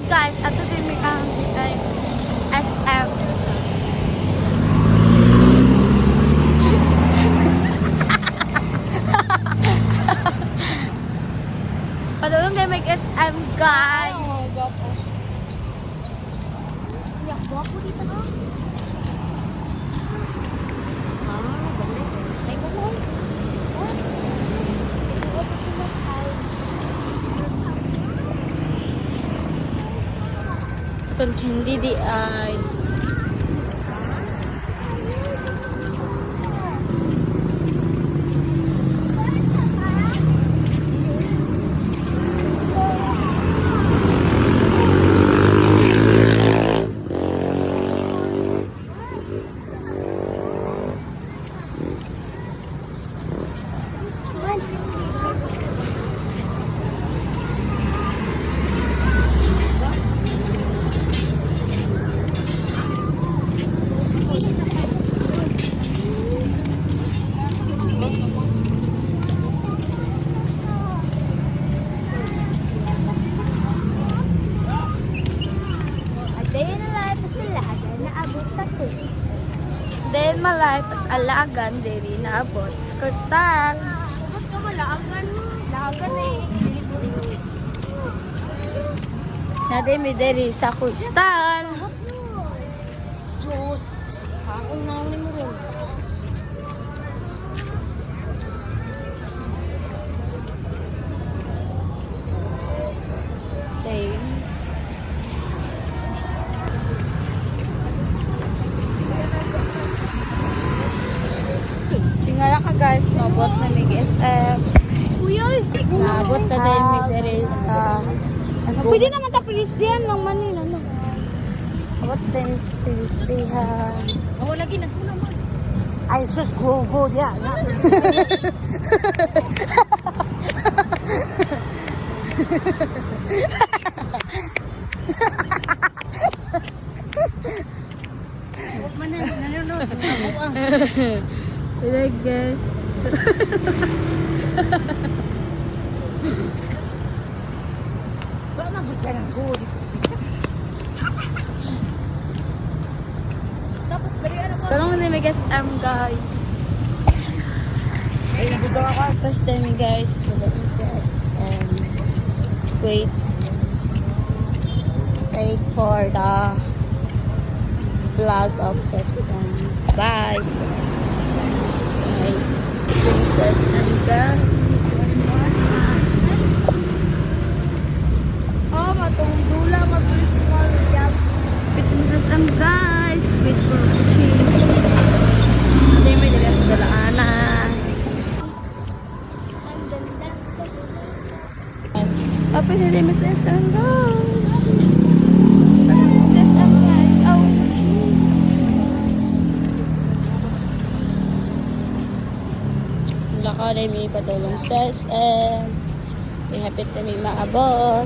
guys, ato din may kay SM. Padulong kayo may SM guys. Guwapo dito na. Pag hindi di ay then malay pas alagan diri naabot sa kustan. Huwag ka malaagan. Laagan eh. Nade mi diri sa kustan. Diyos. Akong naon mo ron. Then tingala ka guys, mabot na mig SM. Uyoy! Naabot na din mi diri sa Pwede naman tapilis diyan lang manin. Ano? abot din sa Pilistihan. Oo, lagi nagpuna mo. Ay, sus, go dia. Huwag man na, nanonood. Like guys. Wala magod siya ng good. Tapos, dari ano ba? Tulong na may SM guys. Ay, nagudong ako. Tapos dami guys, wala sa SM. Wait. Wait for the vlog of SM. Bye sis. Guys. Princess and guys. Oh, matong dula, mag-principal. Princess and guys. Wait for watching. Hindi may dila sa dalaanan. Apa sih dia mesti sandals? Laka na may patulong sa SM. May hapit na may maabot.